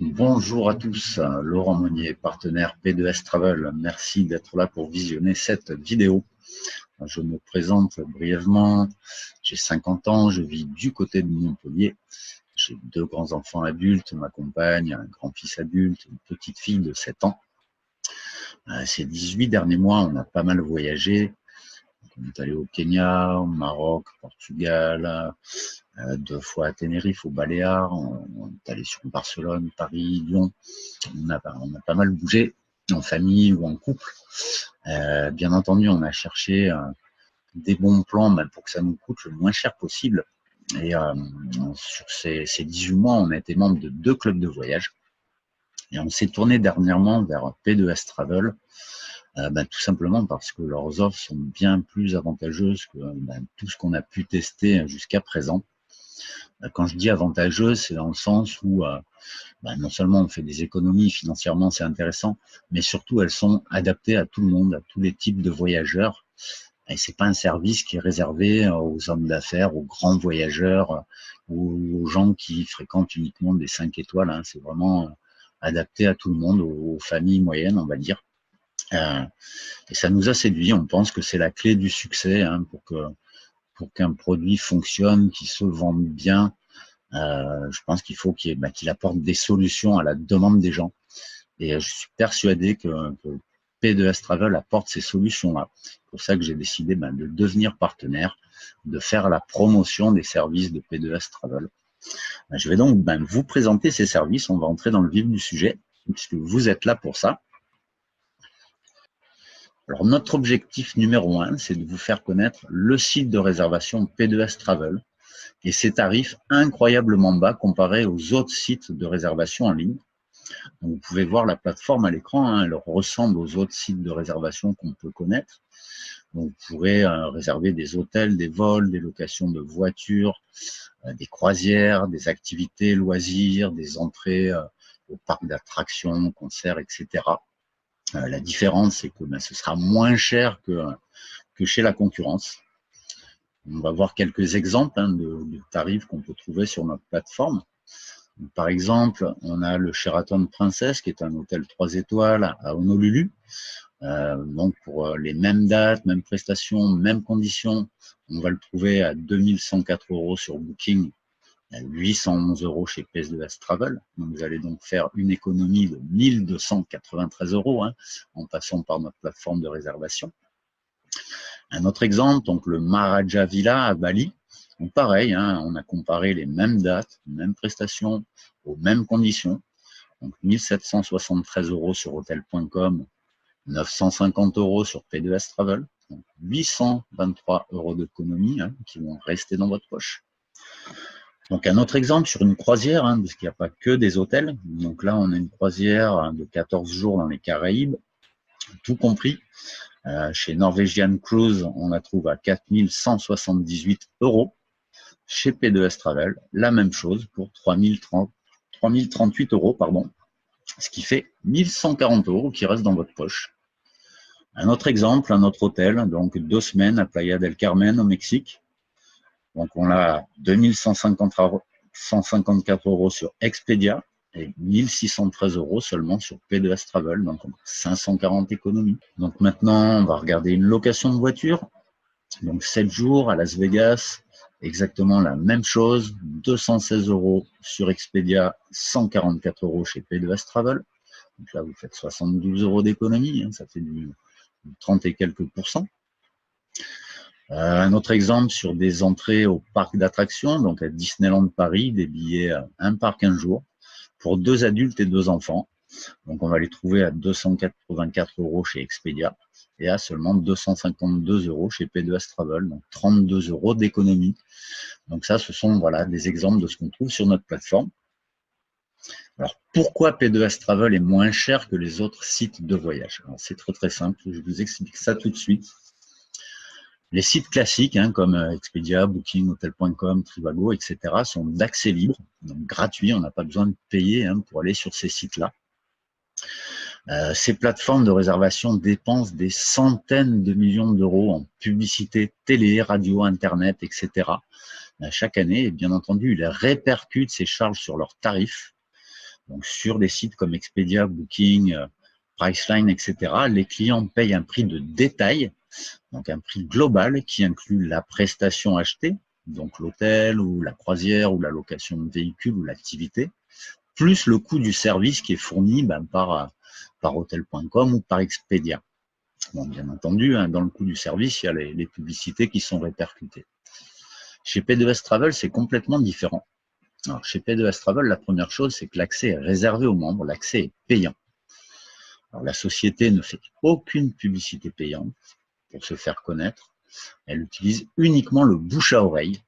Bonjour à tous, Laurent Monnier, partenaire P2S Travel. Merci d'être là pour visionner cette vidéo. Je me présente brièvement. J'ai 50 ans, je vis du côté de Montpellier. J'ai deux grands-enfants adultes, ma compagne, un grand-fils adulte, une petite fille de 7 ans. Ces 18 derniers mois, on a pas mal voyagé. On est allé au Kenya, au Maroc, au Portugal, 2 fois à Tenerife, aux Baléares. On est allé sur Barcelone, Paris, Lyon. On a pas mal bougé, en famille ou en couple. Bien entendu, on a cherché des bons plans pour que ça nous coûte le moins cher possible. Et sur ces 18 mois, on a été membre de 2 clubs de voyage. Et on s'est tourné dernièrement vers P2S Travel, tout simplement parce que leurs offres sont bien plus avantageuses que tout ce qu'on a pu tester jusqu'à présent. Quand je dis avantageuse, c'est dans le sens où non seulement on fait des économies, financièrement c'est intéressant, mais surtout elles sont adaptées à tout le monde, à tous les types de voyageurs. Et c'est pas un service qui est réservé aux hommes d'affaires, aux grands voyageurs, ou aux gens qui fréquentent uniquement des 5 étoiles. Hein. C'est vraiment adapté à tout le monde, aux familles moyennes, on va dire. Et ça nous a séduit. On pense que c'est la clé du succès pour qu'un produit fonctionne, qu'il se vende bien. Je pense qu'il faut qu'il apporte des solutions à la demande des gens. Et je suis persuadé que P2S Travel apporte ces solutions-là. C'est pour ça que j'ai décidé de devenir partenaire, de faire la promotion des services de P2S Travel. Je vais donc vous présenter ces services. On va entrer dans le vif du sujet, puisque vous êtes là pour ça. Alors, notre objectif numéro 1, c'est de vous faire connaître le site de réservation P2S Travel et ses tarifs incroyablement bas comparés aux autres sites de réservation en ligne. Donc, vous pouvez voir la plateforme à l'écran, hein, elle ressemble aux autres sites de réservation qu'on peut connaître. Donc, vous pourrez réserver des hôtels, des vols, des locations de voitures, des croisières, des activités, loisirs, des entrées au parc d'attractions, concerts, etc. La différence, c'est que ce sera moins cher que chez la concurrence. On va voir quelques exemples de tarifs qu'on peut trouver sur notre plateforme. Par exemple, on a le Sheraton Princess, qui est un hôtel 3 étoiles à Honolulu. Donc, pour les mêmes dates, mêmes prestations, mêmes conditions, on va le trouver à 2104 € sur Booking, à 811 € chez PS2S Travel. Donc, vous allez donc faire une économie de 1293 € en passant par notre plateforme de réservation. Un autre exemple, donc le Maharaja Villa à Bali. Donc pareil, on a comparé les mêmes dates, les mêmes prestations, aux mêmes conditions. Donc 1773 € sur hotel.com, 950 € sur P2S Travel, donc 823 € d'économie qui vont rester dans votre poche. Donc un autre exemple sur une croisière, parce qu'il n'y a pas que des hôtels. Donc là, on a une croisière de 14 jours dans les Caraïbes, tout compris. Chez Norwegian Cruise, on la trouve à 4178 €. Chez P2S Travel, la même chose pour 3038 €, pardon, ce qui fait 1140 € qui restent dans votre poche. Un autre exemple, un autre hôtel, donc 2 semaines à Playa del Carmen au Mexique. Donc on a 2154 € sur Expedia et 1613 € seulement sur P2S Travel, donc 540 économies. Donc maintenant, on va regarder une location de voiture. Donc 7 jours à Las Vegas, exactement la même chose, 216 € sur Expedia, 144 € chez P2S Travel. Donc là, vous faites 72 € d'économie, ça fait du 30 et quelques %. Un autre exemple sur des entrées au parc d'attractions, donc à Disneyland Paris, des billets un parc un jour pour 2 adultes et 2 enfants. Donc on va les trouver à 284 € chez Expedia et à seulement 252 € chez P2S Travel, donc 32 € d'économie. Donc ça, ce sont des exemples de ce qu'on trouve sur notre plateforme. Alors pourquoi P2S Travel est moins cher que les autres sites de voyage? C'est très simple, je vous explique ça tout de suite. Les sites classiques comme Expedia, Booking, Hotel.com, Trivago, etc. sont d'accès libre, donc gratuits, on n'a pas besoin de payer pour aller sur ces sites-là. Ces plateformes de réservation dépensent des centaines de millions d'euros en publicité, télé, radio, internet, etc. chaque année, et bien entendu, ils répercutent ces charges sur leurs tarifs. Donc, sur des sites comme Expedia, Booking, Priceline, etc., les clients payent un prix de détail, donc un prix global qui inclut la prestation achetée, donc l'hôtel ou la croisière ou la location de véhicule ou l'activité, plus le coût du service qui est fourni par Hotel.com ou par Expedia. Bon, bien entendu, dans le coût du service, il y a les publicités qui sont répercutées. Chez P2S Travel, c'est complètement différent. Alors, chez P2S Travel, la première chose, c'est que l'accès est réservé aux membres, l'accès est payant. Alors, la société ne fait aucune publicité payante pour se faire connaître. Elle utilise uniquement le bouche à oreille.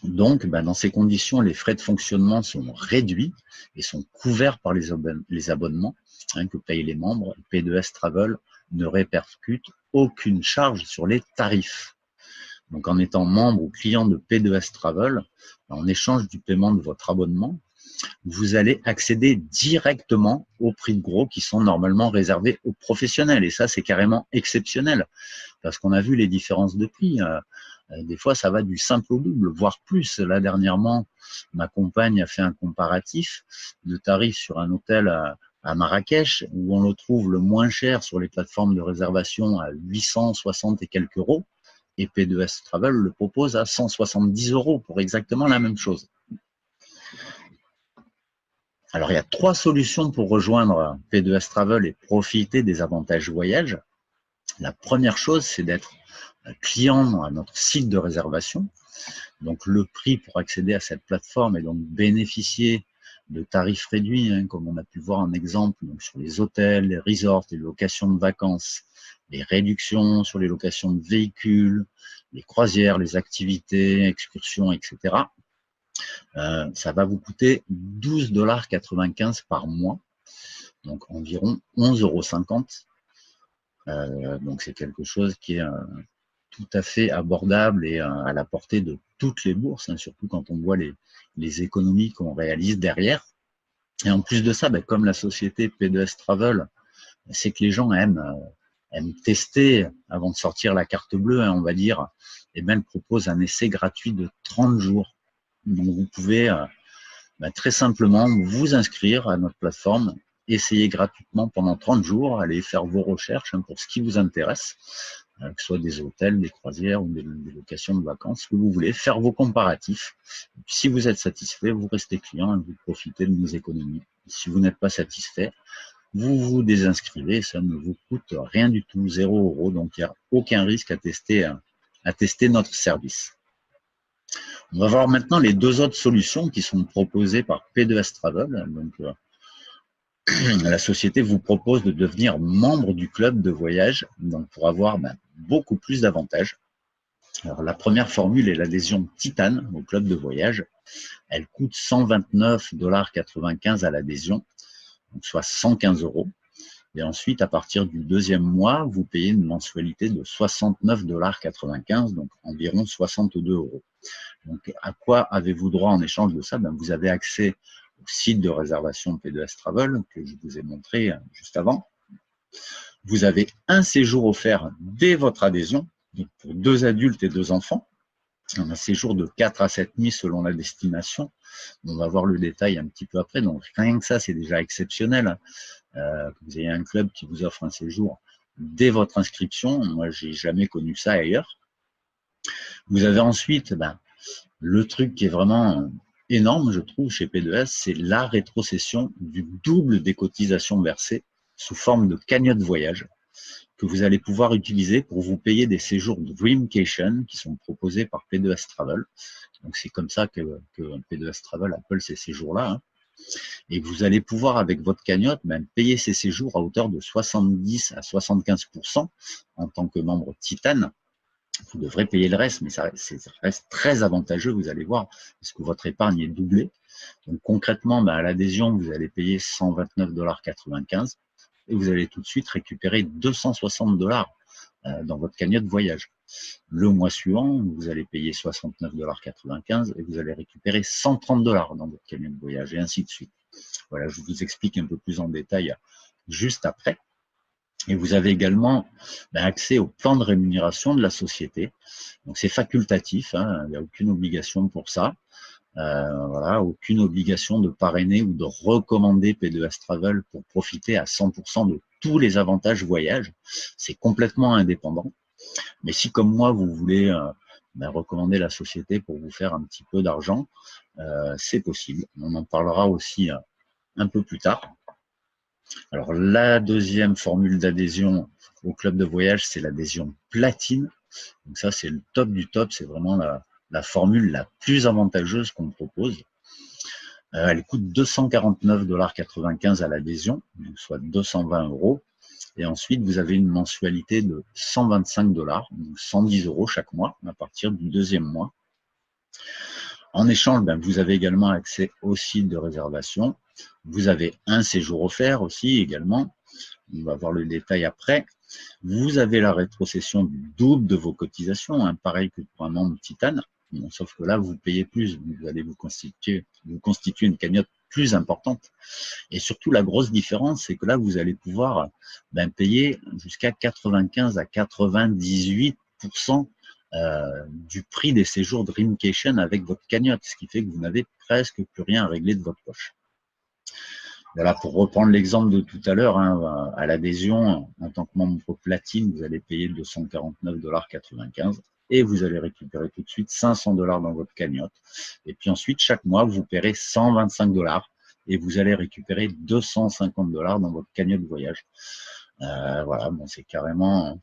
Donc, dans ces conditions, les frais de fonctionnement sont réduits et sont couverts par les abonnements que payent les membres. P2S Travel ne répercute aucune charge sur les tarifs. Donc, en étant membre ou client de P2S Travel, en échange du paiement de votre abonnement, vous allez accéder directement aux prix de gros qui sont normalement réservés aux professionnels. Et ça, c'est carrément exceptionnel parce qu'on a vu les différences de prix. Des fois, ça va du simple au double, voire plus. Là, dernièrement, ma compagne a fait un comparatif de tarifs sur un hôtel à Marrakech, où on le trouve le moins cher sur les plateformes de réservation à 860 et quelques euros. Et P2S Travel le propose à 170 € pour exactement la même chose. Alors, il y a 3 solutions pour rejoindre P2S Travel et profiter des avantages voyage. La première chose, c'est d'être client à notre site de réservation. Donc, le prix pour accéder à cette plateforme et donc bénéficier de tarifs réduits, comme on a pu voir en exemple donc sur les hôtels, les resorts, les locations de vacances, les réductions sur les locations de véhicules, les croisières, les activités, excursions, etc. Ça va vous coûter 12,95 $ par mois, donc environ 11,50 €. Donc c'est quelque chose qui est tout à fait abordable et à la portée de toutes les bourses, surtout quand on voit les économies qu'on réalise derrière. Et en plus de ça, comme la société P2S Travel, c'est que les gens aiment tester avant de sortir la carte bleue, on va dire, et elle propose un essai gratuit de 30 jours. Donc vous pouvez très simplement vous inscrire à notre plateforme, essayer gratuitement pendant 30 jours, aller faire vos recherches pour ce qui vous intéresse, que ce soit des hôtels, des croisières ou des locations de vacances, ce que vous voulez, faire vos comparatifs. Et puis, si vous êtes satisfait, vous restez client et vous profitez de nos économies. Si vous n'êtes pas satisfait, vous vous désinscrivez, ça ne vous coûte rien du tout, 0 €, donc il n'y a aucun risque à tester notre service. On va voir maintenant les 2 autres solutions qui sont proposées par P2S Travel. Donc, la société vous propose de devenir membre du club de voyage donc pour avoir beaucoup plus d'avantages. Alors, la première formule est l'adhésion Titane au club de voyage. Elle coûte 129,95 $ à l'adhésion, soit 115 €. Et ensuite, à partir du 2e mois, vous payez une mensualité de 69,95 $, donc environ 62 €. Donc, à quoi avez-vous droit en échange de ça? Vous avez accès au site de réservation P2S Travel que je vous ai montré juste avant. Vous avez un séjour offert dès votre adhésion, donc pour 2 adultes et 2 enfants. Un séjour de 4 à 7 nuits selon la destination. On va voir le détail un petit peu après. Donc, rien que ça, c'est déjà exceptionnel. Que vous ayez un club qui vous offre un séjour dès votre inscription. Moi, j'ai jamais connu ça ailleurs. Vous avez ensuite le truc qui est vraiment énorme, je trouve, chez P2S, c'est la rétrocession du double des cotisations versées sous forme de cagnotte voyage que vous allez pouvoir utiliser pour vous payer des séjours de Dreamcation qui sont proposés par P2S Travel. Donc, c'est comme ça que P2S Travel appelle ces séjours-là. Et vous allez pouvoir, avec votre cagnotte, payer ces séjours à hauteur de 70 à 75% en tant que membre Titane. Vous devrez payer le reste, mais ça reste très avantageux, vous allez voir, parce que votre épargne est doublée. Donc concrètement, à l'adhésion, vous allez payer 129,95 $ et vous allez tout de suite récupérer 260 $ dans votre cagnotte voyage. Le mois suivant, vous allez payer 69,95 $ et vous allez récupérer 130 $ dans votre cagnotte voyage, et ainsi de suite. Voilà, je vous explique un peu plus en détail juste après. Et vous avez également accès au plan de rémunération de la société. Donc c'est facultatif, il n'y a aucune obligation pour ça. Voilà, aucune obligation de parrainer ou de recommander P2S Travel pour profiter à 100% de tous les avantages voyage. C'est complètement indépendant. Mais si, comme moi, vous voulez recommander la société pour vous faire un petit peu d'argent, c'est possible. On en parlera aussi un peu plus tard. Alors, la deuxième formule d'adhésion au club de voyage, c'est l'adhésion platine. Donc ça, c'est le top du top. C'est vraiment la formule la plus avantageuse qu'on propose. Elle coûte 249,95 $ à l'adhésion, soit 220 €. Et ensuite, vous avez une mensualité de 125 $, donc 110 € chaque mois, à partir du deuxième mois. En échange, vous avez également accès au site de réservation. Vous avez un séjour offert aussi également. On va voir le détail après. Vous avez la rétrocession du double de vos cotisations, pareil que pour un membre Titane. Bon, sauf que là, vous payez plus. Vous allez vous constituer une cagnotte plus importante. Et surtout, la grosse différence, c'est que là, vous allez pouvoir payer jusqu'à 95 à 98% du prix des séjours Dreamcation avec votre cagnotte, ce qui fait que vous n'avez presque plus rien à régler de votre poche. Voilà, pour reprendre l'exemple de tout à l'heure, à l'adhésion, en tant que membre platine, vous allez payer 249,95 $ et vous allez récupérer tout de suite 500 $ dans votre cagnotte. Et puis ensuite, chaque mois, vous paierez 125 $ et vous allez récupérer 250 $ dans votre cagnotte de voyage. Voilà, bon, c'est carrément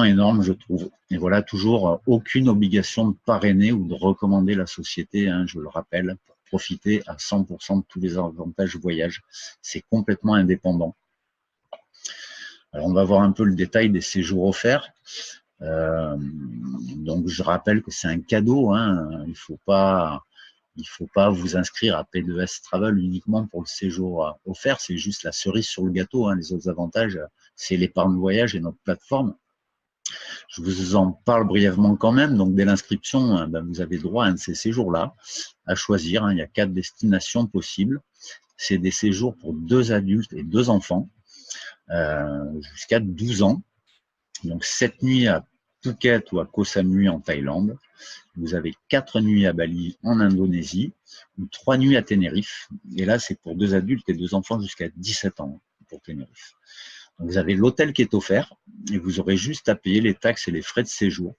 énorme, je trouve. Et voilà, toujours aucune obligation de parrainer ou de recommander la société, je le rappelle, pour profiter à 100% de tous les avantages voyage. C'est complètement indépendant. Alors, on va voir un peu le détail des séjours offerts. Donc, je rappelle que c'est un cadeau. Il faut pas vous inscrire à P2S Travel uniquement pour le séjour offert. C'est juste la cerise sur le gâteau. Les autres avantages, c'est l'épargne voyage et notre plateforme. Je vous en parle brièvement quand même. Donc, dès l'inscription, vous avez droit à un de ces séjours-là à choisir. Il y a 4 destinations possibles. C'est des séjours pour 2 adultes et 2 enfants jusqu'à 12 ans. Donc, 7 nuits à Phuket ou à Koh Samui en Thaïlande. Vous avez 4 nuits à Bali en Indonésie ou 3 nuits à Tenerife. Et là, c'est pour 2 adultes et 2 enfants jusqu'à 17 ans pour Tenerife. Donc, vous avez l'hôtel qui est offert et vous aurez juste à payer les taxes et les frais de séjour.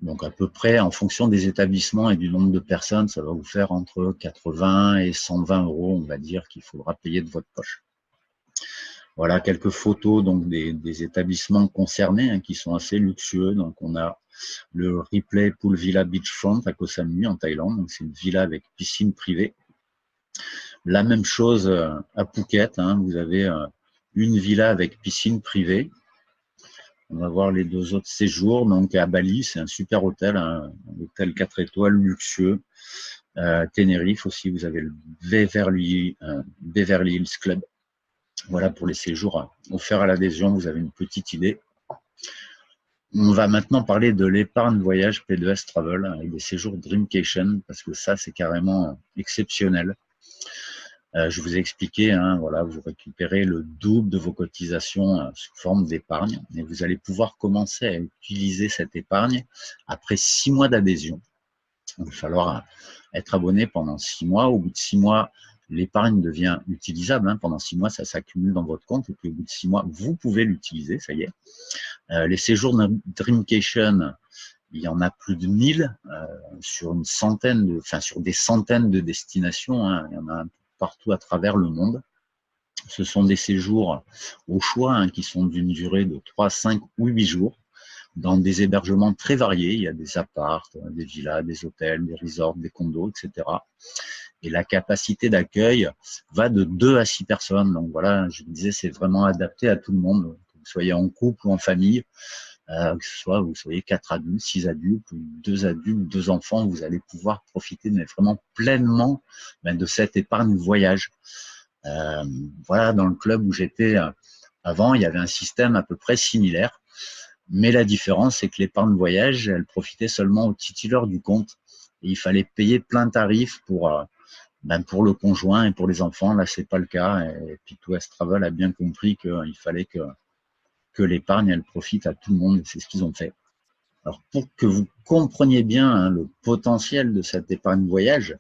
Donc, à peu près, en fonction des établissements et du nombre de personnes, ça va vous faire entre 80 et 120 €, on va dire, qu'il faudra payer de votre poche. Voilà quelques photos donc des établissements concernés qui sont assez luxueux. Donc, on a le Ripley Pool Villa Beachfront à Koh Samui en Thaïlande. Donc, c'est une villa avec piscine privée. La même chose à Phuket. Vous avez une villa avec piscine privée. On va voir les 2 autres séjours. Donc à Bali, c'est un super hôtel, un hôtel 4 étoiles luxueux. Tenerife aussi, vous avez le Beverly Hills Club. Voilà pour les séjours offerts à l'adhésion, vous avez une petite idée. On va maintenant parler de l'épargne voyage P2S Travel avec des séjours Dreamcation, parce que ça, c'est carrément exceptionnel. Je vous ai expliqué, voilà, vous récupérez le double de vos cotisations sous forme d'épargne et vous allez pouvoir commencer à utiliser cette épargne après 6 mois d'adhésion. Il va falloir être abonné pendant 6 mois. Au bout de 6 mois, l'épargne devient utilisable. Pendant 6 mois, ça s'accumule dans votre compte et puis au bout de 6 mois, vous pouvez l'utiliser, ça y est. Les séjours Dreamcation, il y en a plus de 1000 sur des centaines de destinations. Il y en a partout à travers le monde. Ce sont des séjours au choix qui sont d'une durée de 3, 5 ou 8 jours dans des hébergements très variés. Il y a des apparts, des villas, des hôtels, des resorts, des condos, etc. Et la capacité d'accueil va de 2 à 6 personnes. Donc voilà, je vous disais, c'est vraiment adapté à tout le monde, que vous soyez en couple ou en famille. Que ce soit, vous soyez 4 adultes, 6 adultes, ou 2 adultes, 2 enfants, vous allez pouvoir profiter mais vraiment pleinement de cette épargne voyage. Voilà, dans le club où j'étais avant, il y avait un système à peu près similaire, mais la différence, c'est que l'épargne voyage, elle profitait seulement au titulaire du compte, et il fallait payer plein tarif pour le conjoint et pour les enfants. Là, c'est pas le cas, et P2S Travel a bien compris qu'il fallait que l'épargne, elle profite à tout le monde, c'est ce qu'ils ont fait. Alors, pour que vous compreniez bien hein, le potentiel de cette épargne voyage,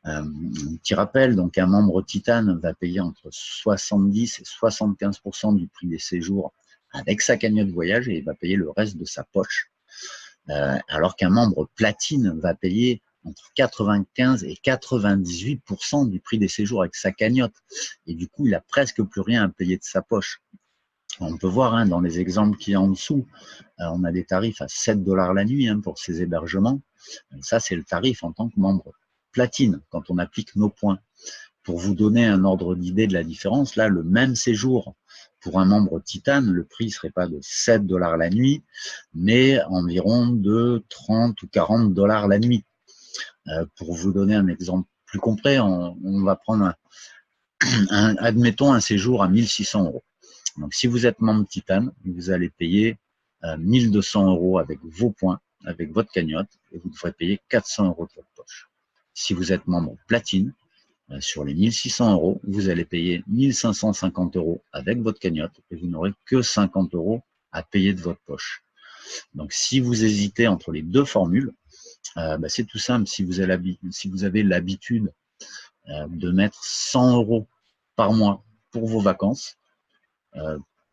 un petit rappel, donc un membre Titane va payer entre 70 et 75% du prix des séjours avec sa cagnotte voyage et il va payer le reste de sa poche. Alors qu'un membre Platine va payer entre 95 et 98% du prix des séjours avec sa cagnotte. Et du coup, il n'a presque plus rien à payer de sa poche. On peut voir hein, dans les exemples qui est en dessous, on a des tarifs à 7 $ la nuit hein, pour ces hébergements. Ça, c'est le tarif en tant que membre Platine, quand on applique nos points. Pour vous donner un ordre d'idée de la différence, là, le même séjour pour un membre Titane, le prix ne serait pas de 7 $ la nuit, mais environ de 30 ou 40 $ la nuit. Pour vous donner un exemple plus concret, on va prendre admettons un séjour à 1600 €. Donc, si vous êtes membre Titane, vous allez payer 1200 € avec vos points, avec votre cagnotte, et vous devrez payer 400 € de votre poche. Si vous êtes membre Platine, sur les 1600 €, vous allez payer 1550 € avec votre cagnotte, et vous n'aurez que 50 € à payer de votre poche. Donc, si vous hésitez entre les deux formules, c'est tout simple. Si vous avez l'habitude de mettre 100 € par mois pour vos vacances,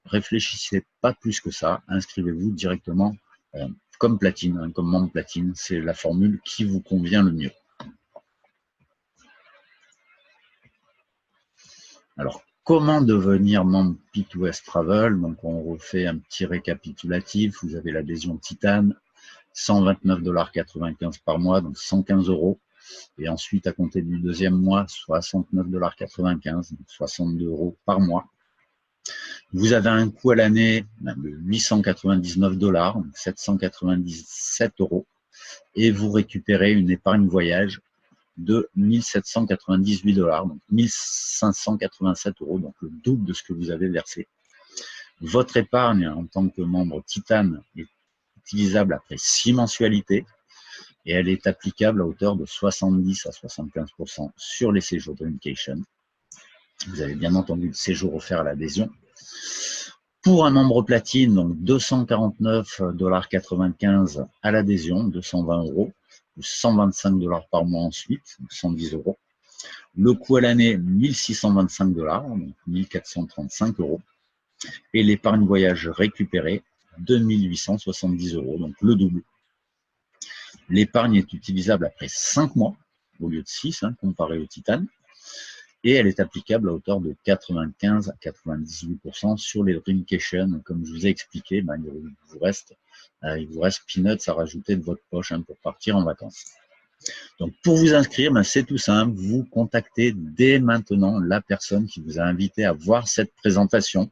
réfléchissez pas plus que ça. Inscrivez-vous directement comme Platine, hein, comme membre Platine. C'est la formule qui vous convient le mieux. Alors, comment devenir membre P2S Travel? Donc, on refait un petit récapitulatif. Vous avez l'adhésion Titane, 129,95 $ par mois, donc 115 €. Et ensuite, à compter du deuxième mois, 69,95 $, donc 62 € par mois. Vous avez un coût à l'année de 899 $, donc 797 €. Et vous récupérez une épargne voyage de 1798 $, donc 1587 €, donc le double de ce que vous avez versé. Votre épargne en tant que membre Titane est utilisable après 6 mensualités et elle est applicable à hauteur de 70 à 75% sur les séjours Dreamcation. Vous avez bien entendu le séjour offert à l'adhésion. Pour un membre Platine, donc 249,95 $ à l'adhésion, 220 €, ou 125 $ par mois ensuite, 110 €. Le coût à l'année, 1625 $, donc 1435 €. Et l'épargne voyage récupérée, 2870 €, donc le double. L'épargne est utilisable après 5 mois, au lieu de 6, hein, comparé au Titane. Et elle est applicable à hauteur de 95 à 98% sur les Dreamcation. Comme je vous ai expliqué, il vous reste peanuts à rajouter de votre poche hein, pour partir en vacances. Donc, pour vous inscrire, c'est tout simple. Vous contactez dès maintenant la personne qui vous a invité à voir cette présentation.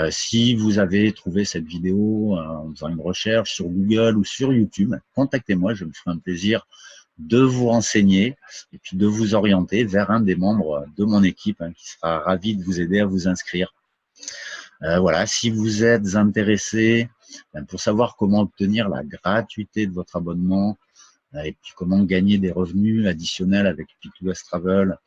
Si vous avez trouvé cette vidéo en faisant une recherche sur Google ou sur YouTube, contactez-moi, je me ferai un plaisir de vous renseigner et puis de vous orienter vers un des membres de mon équipe hein, qui sera ravi de vous aider à vous inscrire. Voilà, si vous êtes intéressé pour savoir comment obtenir la gratuité de votre abonnement et puis comment gagner des revenus additionnels avec P2S Travel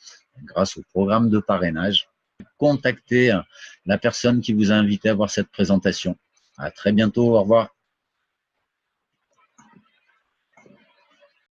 grâce au programme de parrainage, contactez la personne qui vous a invité à voir cette présentation. À très bientôt, au revoir.